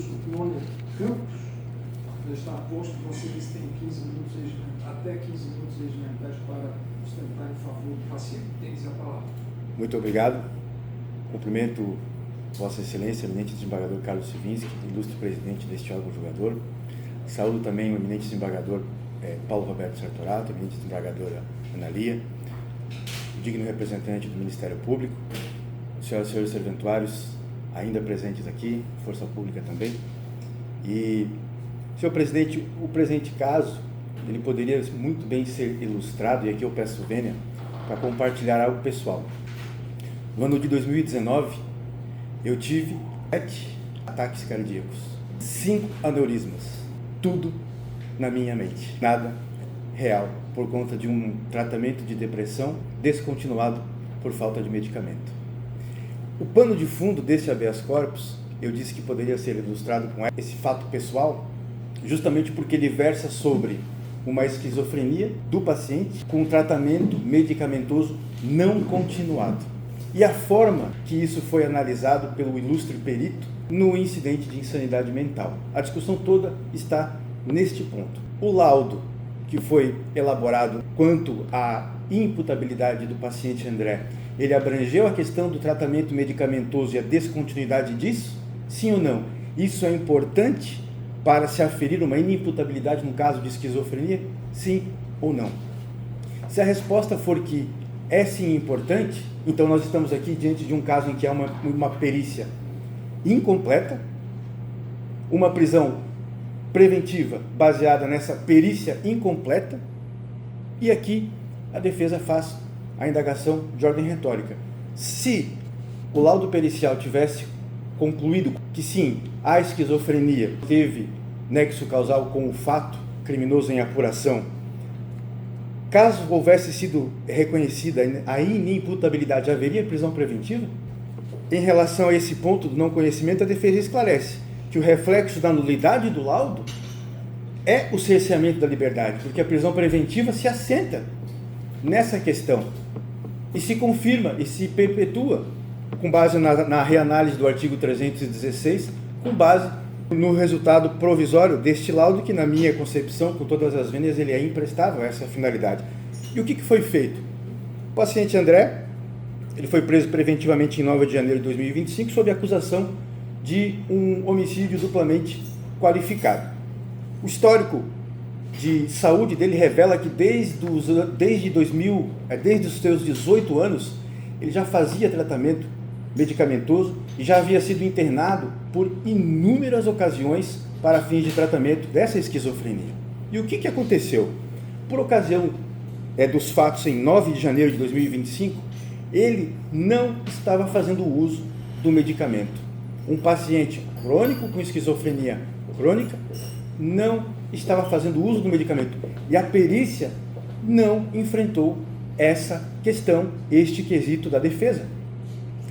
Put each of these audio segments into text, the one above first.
Wilson Pioner Campos, já está posto, vocês têm 15 minutos, até 15 minutos regimentais para sustentar em favor do paciente. Tem-se a palavra. Muito obrigado. Cumprimento Vossa Excelência, eminente desembargador Carlos Sivinski, ilustre presidente deste órgão julgador. Saúdo também o eminente desembargador Paulo Roberto Sartorato, eminente desembargadora Ana Lia, o digno representante do Ministério Público, senhoras e senhores serventuários ainda presentes aqui, Força Pública também. E, senhor presidente, o presente caso, ele poderia muito bem ser ilustrado, e aqui eu peço vênia, para compartilhar algo pessoal. No ano de 2019, eu tive 7 ataques cardíacos, 5 aneurismas, tudo na minha mente, nada real, por conta de um tratamento de depressão descontinuado por falta de medicamento. O pano de fundo desse habeas corpus, eu disse que poderia ser ilustrado com esse fato pessoal, justamente porque ele versa sobre uma esquizofrenia do paciente com um tratamento medicamentoso não continuado. E a forma que isso foi analisado pelo ilustre perito no incidente de insanidade mental. A discussão toda está neste ponto. O laudo que foi elaborado quanto à imputabilidade do paciente André, ele abrangeu a questão do tratamento medicamentoso e a descontinuidade disso? Sim ou não? Isso é importante para se aferir uma inimputabilidade no caso de esquizofrenia? Sim ou não? Se a resposta for que é sim importante, então nós estamos aqui diante de um caso em que há uma perícia incompleta, uma prisão preventiva baseada nessa perícia incompleta, e aqui a defesa faz a indagação de ordem retórica. Se o laudo pericial tivesse concluído que sim, a esquizofrenia teve nexo causal com o fato criminoso em apuração, caso houvesse sido reconhecida a inimputabilidade, haveria prisão preventiva? Em relação a esse ponto do não conhecimento, a defesa esclarece que o reflexo da nulidade do laudo é o cerceamento da liberdade, porque a prisão preventiva se assenta nessa questão e se confirma e se perpetua com base na reanálise do artigo 316, com base no resultado provisório deste laudo, que na minha concepção, com todas as vênias, ele é imprestável a essa finalidade. E o que foi feito? O paciente André, ele foi preso preventivamente em 9 de janeiro de 2025, sob acusação de um homicídio duplamente qualificado. O histórico de saúde dele revela que desde os seus 18 anos, ele já fazia tratamento medicamentoso e já havia sido internado por inúmeras ocasiões para fins de tratamento dessa esquizofrenia. E o que aconteceu? Por ocasião dos fatos em 9 de janeiro de 2025, ele não estava fazendo uso do medicamento. Um paciente crônico com esquizofrenia crônica não estava fazendo uso do medicamento. E a perícia não enfrentou essa questão, este quesito da defesa.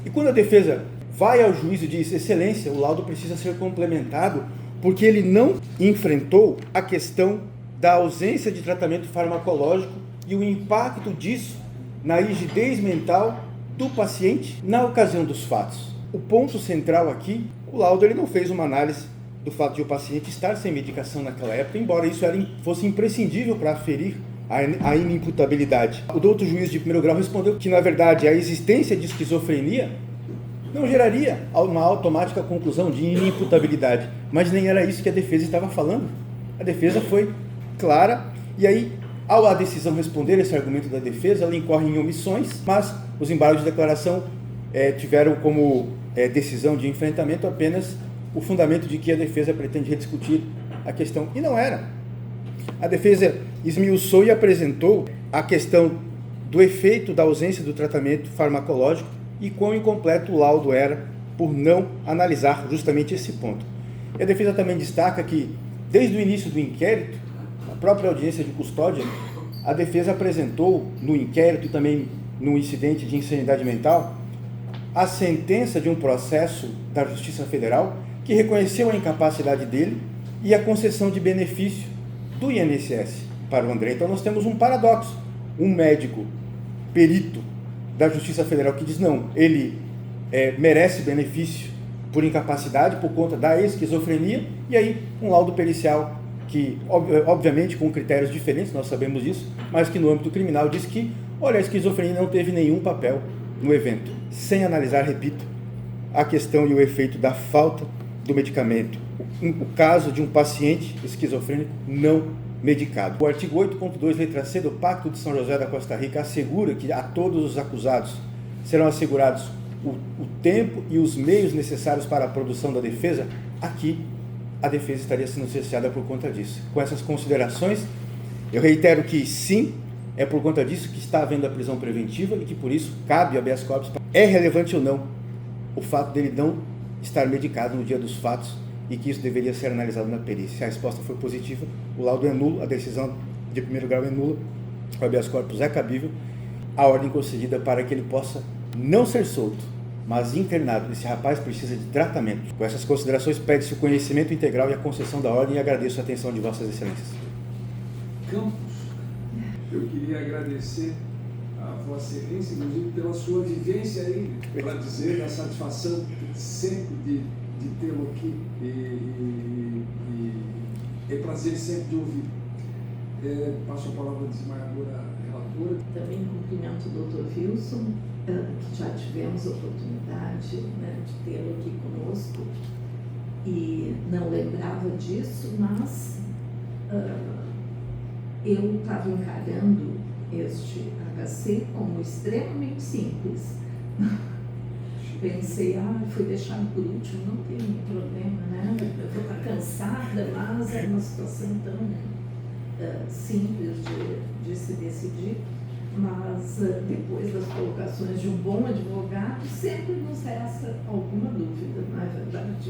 E quando a defesa vai ao juiz e diz: excelência, o laudo precisa ser complementado, porque ele não enfrentou a questão da ausência de tratamento farmacológico e o impacto disso na rigidez mental do paciente na ocasião dos fatos. O ponto central aqui, o laudo ele não fez uma análise do fato de o paciente estar sem medicação naquela época, embora isso fosse imprescindível para aferir a inimputabilidade. O doutor juiz de primeiro grau respondeu que, na verdade, a existência de esquizofrenia não geraria uma automática conclusão de inimputabilidade, mas nem era isso que a defesa estava falando. A defesa foi clara, e aí, ao a decisão responder esse argumento da defesa, ela incorre em omissões, mas os embargos de declaração tiveram como decisão de enfrentamento apenas o fundamento de que a defesa pretende rediscutir a questão, e não era. A defesa esmiuçou e apresentou a questão do efeito da ausência do tratamento farmacológico e quão incompleto o laudo era por não analisar justamente esse ponto. E a defesa também destaca que, desde o início do inquérito, na própria audiência de custódia, a defesa apresentou no inquérito e também no incidente de insanidade mental a sentença de um processo da Justiça Federal que reconheceu a incapacidade dele e a concessão de benefício do INSS para o André. Então nós temos um paradoxo. Um médico perito da Justiça Federal que diz não, ele merece benefício por incapacidade, por conta da esquizofrenia, e aí um laudo pericial que, obviamente, com critérios diferentes, nós sabemos disso, mas que no âmbito criminal diz que, olha, a esquizofrenia não teve nenhum papel no evento, sem analisar, repito, a questão e o efeito da falta do medicamento. O caso de um paciente esquizofrênico não medicado. O artigo 8.2, letra C do Pacto de São José da Costa Rica assegura que a todos os acusados serão assegurados o tempo e os meios necessários para a produção da defesa. Aqui, a defesa estaria sendo cerceada por conta disso. Com essas considerações, eu reitero que sim, é por conta disso que está havendo a prisão preventiva e que por isso cabe a habeas corpus. É relevante ou não o fato dele não estar medicado no dia dos fatos e que isso deveria ser analisado na perícia. Se a resposta for positiva, o laudo é nulo, a decisão de primeiro grau é nula, o habeas corpus é cabível, a ordem concedida para que ele possa não ser solto, mas internado. Esse rapaz precisa de tratamento. Com essas considerações, pede-se o conhecimento integral e a concessão da ordem e agradeço a atenção de vossas excelências. Campos, eu queria agradecer a Vossa Excelência, inclusive pela sua vivência aí, para dizer da satisfação sempre de tê-lo aqui e é prazer sempre de ouvir. Passo a palavra à desembargadora relatora. Também cumprimento o Dr. Wilson, que já tivemos a oportunidade, né, de tê-lo aqui conosco e não lembrava disso, mas eu estava encarando este HC como extremamente simples. Pensei, fui deixado por último, não tem nenhum problema, né? Eu vou estar cansada, mas é uma situação tão simples de se decidir. Mas depois das colocações de um bom advogado, sempre nos resta alguma dúvida, não é verdade?